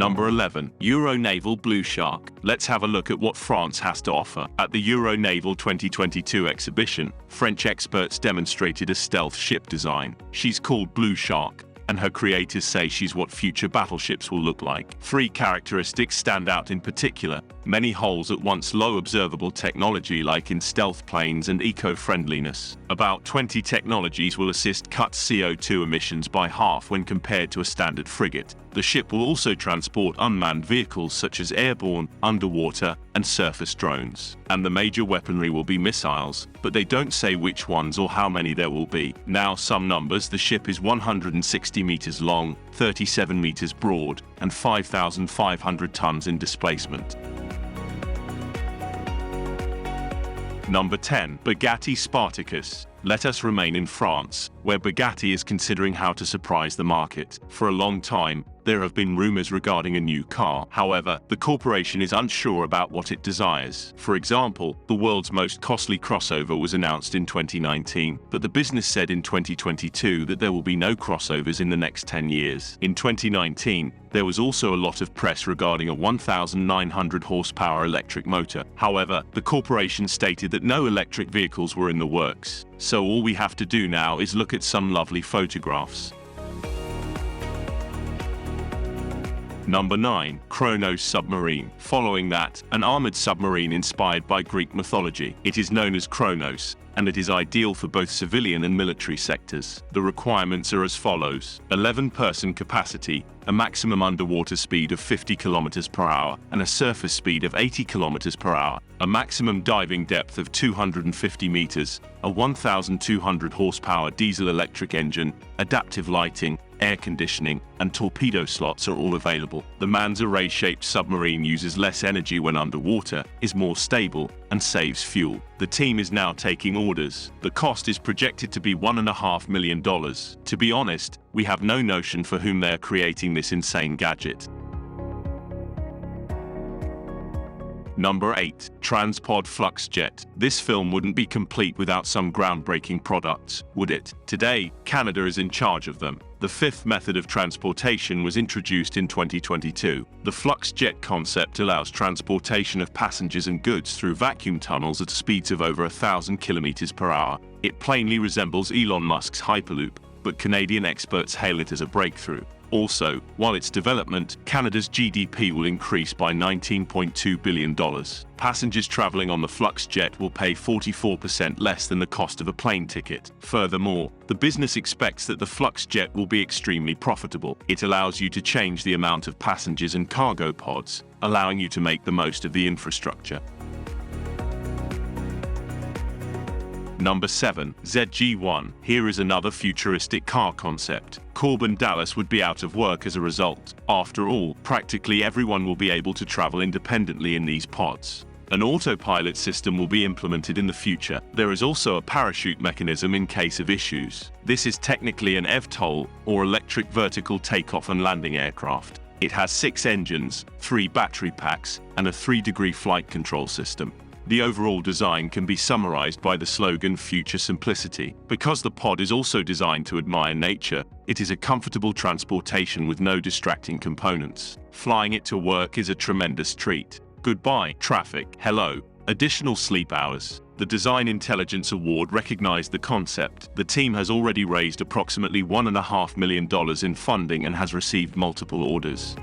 Number 11. EURONAVAL Blue Shark. Let's have a look at what France has to offer. At the EURONAVAL 2022 exhibition, French experts demonstrated a stealth ship design. She's called Blue Shark, and her creators say she's what future battleships will look like. Three characteristics stand out in particular: many holes at once, low observable technology like in stealth planes, and eco-friendliness. About 20 technologies will assist cut CO2 emissions by half when compared to a standard frigate. The ship will also transport unmanned vehicles such as airborne, underwater, and surface drones. And the major weaponry will be missiles, but they don't say which ones or how many there will be. Now some numbers: the ship is 160 meters long, 37 meters broad, and 5,500 tons in displacement. Number 10. Bugatti Spartacus. Let us remain in France, where Bugatti is considering how to surprise the market. For a long time, there have been rumors regarding a new car. However, the corporation is unsure about what it desires. For example, the world's most costly crossover was announced in 2019, but the business said in 2022 that there will be no crossovers in the next 10 years. In 2019, there was also a lot of press regarding a 1,900 horsepower electric motor. However, the corporation stated that no electric vehicles were in the works. So all we have to do now is look at some lovely photographs. Number 9. Kronos Submarine. Following that, an armored submarine inspired by Greek mythology. It is known as Kronos, and it is ideal for both civilian and military sectors. The requirements are as follows: 11-person capacity, a maximum underwater speed of 50 km per hour, and a surface speed of 80 km per hour, a maximum diving depth of 250 meters, a 1,200 horsepower diesel-electric engine, adaptive lighting, air conditioning, and torpedo slots are all available. The manned array-shaped submarine uses less energy when underwater, is more stable, and saves fuel. The team is now taking orders. The cost is projected to be $1.5 million. To be honest, we have no notion for whom they are creating this insane gadget. Number 8. TransPod FluxJet. This film wouldn't be complete without some groundbreaking products, would it? Today, Canada is in charge of them. The fifth method of transportation was introduced in 2022. The FluxJet concept allows transportation of passengers and goods through vacuum tunnels at speeds of over 1,000 km per hour. It plainly resembles Elon Musk's Hyperloop, but Canadian experts hail it as a breakthrough. Also, while its development, Canada's GDP will increase by $19.2 billion. Passengers traveling on the FluxJet will pay 44% less than the cost of a plane ticket. Furthermore, the business expects that the FluxJet will be extremely profitable. It allows you to change the amount of passengers and cargo pods, allowing you to make the most of the infrastructure. Number 7. ZG1. Here is another futuristic car concept. Corbin Dallas would be out of work as a result. After all, practically everyone will be able to travel independently in these pods. An autopilot system will be implemented in the future. There is also a parachute mechanism in case of issues. This is technically an eVTOL, or electric vertical takeoff and landing aircraft. It has 6 engines, 3 battery packs, and a 3-degree flight control system. The overall design can be summarized by the slogan "Future Simplicity." Because the pod is also designed to admire nature, it is a comfortable transportation with no distracting components. Flying it to work is a tremendous treat. Goodbye, traffic. Hello, additional sleep hours. The Design Intelligence Award recognized the concept. The team has already raised approximately $1.5 million in funding and has received multiple orders.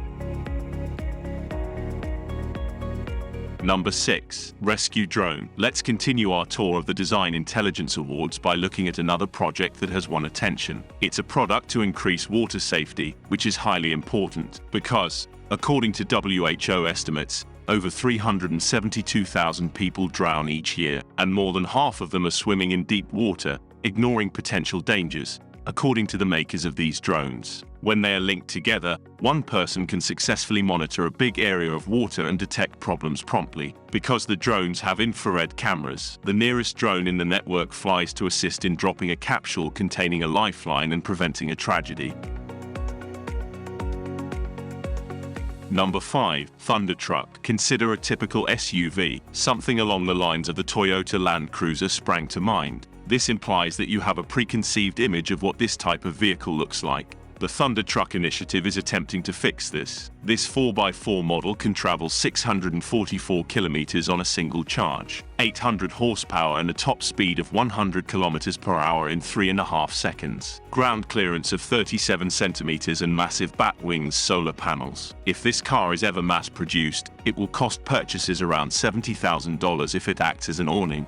Number 6. Rescue Drone. Let's continue our tour of the Design Intelligence Awards by looking at another project that has won attention. It's a product to increase water safety, which is highly important, because, according to WHO estimates, over 372,000 people drown each year, and more than half of them are swimming in deep water, ignoring potential dangers, according to the makers of these drones. When they are linked together, one person can successfully monitor a big area of water and detect problems promptly. Because the drones have infrared cameras, the nearest drone in the network flies to assist in dropping a capsule containing a lifeline and preventing a tragedy. Number 5. Thundertruck. Consider a typical SUV. Something along the lines of the Toyota Land Cruiser sprang to mind. This implies that you have a preconceived image of what this type of vehicle looks like. The Thundertruck initiative is attempting to fix this. This 4x4 model can travel 644 kilometers on a single charge, 800 horsepower and a top speed of 100 kilometers per hour in 3.5 seconds, ground clearance of 37 centimeters and massive bat wings solar panels. If this car is ever mass-produced, it will cost purchasers around $70,000 if it acts as an awning.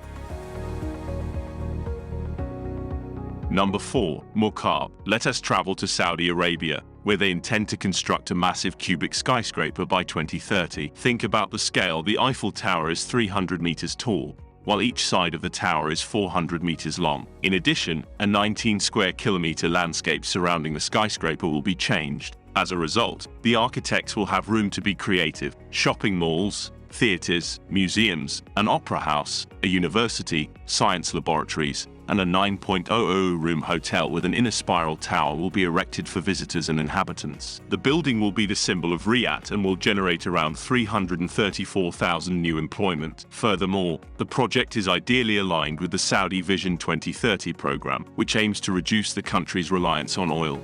Number 4. Mukaab. Let us travel to Saudi Arabia, where they intend to construct a massive cubic skyscraper by 2030. Think about the scale. The Eiffel Tower is 300 meters tall, while each side of the tower is 400 meters long. In addition, a 19 square kilometer landscape surrounding the skyscraper will be changed. As a result, the architects will have room to be creative. Shopping malls, theaters, museums, an opera house, a university, science laboratories, and a 9.00-room hotel with an inner spiral tower will be erected for visitors and inhabitants. The building will be the symbol of Riyadh and will generate around 334,000 new employment. Furthermore, the project is ideally aligned with the Saudi Vision 2030 program, which aims to reduce the country's reliance on oil.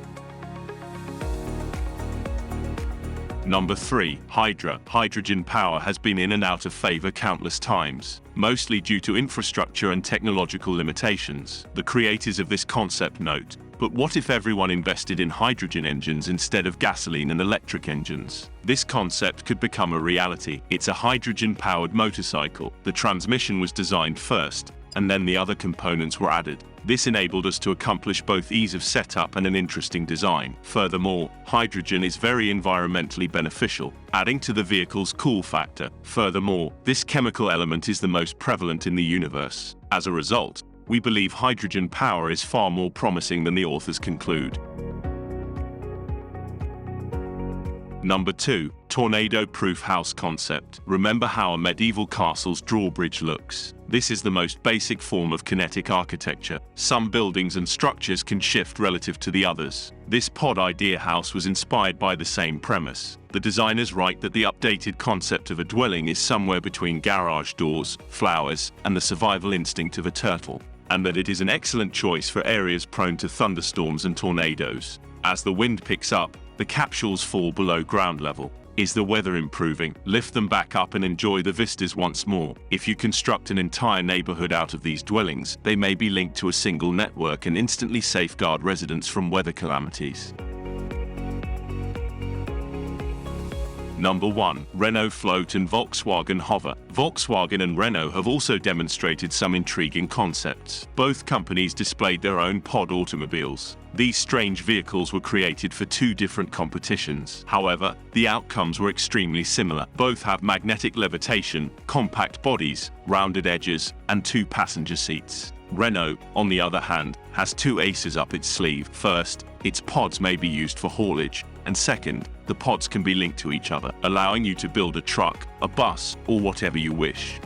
Number 3. Hydra. Hydrogen power has been in and out of favor countless times, mostly due to infrastructure and technological limitations. The creators of this concept note, but what if everyone invested in hydrogen engines instead of gasoline and electric engines? This concept could become a reality. It's a hydrogen-powered motorcycle. The transmission was designed first, and then the other components were added. This enabled us to accomplish both ease of setup and an interesting design. Furthermore, hydrogen is very environmentally beneficial, adding to the vehicle's cool factor. Furthermore, this chemical element is the most prevalent in the universe. As a result, we believe hydrogen power is far more promising than the authors conclude. Number 2. Tornado-proof house concept. Remember how a medieval castle's drawbridge looks? This is the most basic form of kinetic architecture. Some buildings and structures can shift relative to the others. This pod idea house was inspired by the same premise. The designers write that the updated concept of a dwelling is somewhere between garage doors, flowers, and the survival instinct of a turtle, and that it is an excellent choice for areas prone to thunderstorms and tornadoes. As the wind picks up, the capsules fall below ground level. Is the weather improving? Lift them back up and enjoy the vistas once more. If you construct an entire neighborhood out of these dwellings, they may be linked to a single network and instantly safeguard residents from weather calamities. Number 1. Renault Float and Volkswagen Hover. Volkswagen and Renault have also demonstrated some intriguing concepts. Both companies displayed their own pod automobiles. These strange vehicles were created for 2 different competitions. However, the outcomes were extremely similar. Both have magnetic levitation, compact bodies, rounded edges, and 2 passenger seats. Renault, on the other hand, has 2 aces up its sleeve. First, its pods may be used for haulage, and second, the pods can be linked to each other, allowing you to build a truck, a bus, or whatever you wish.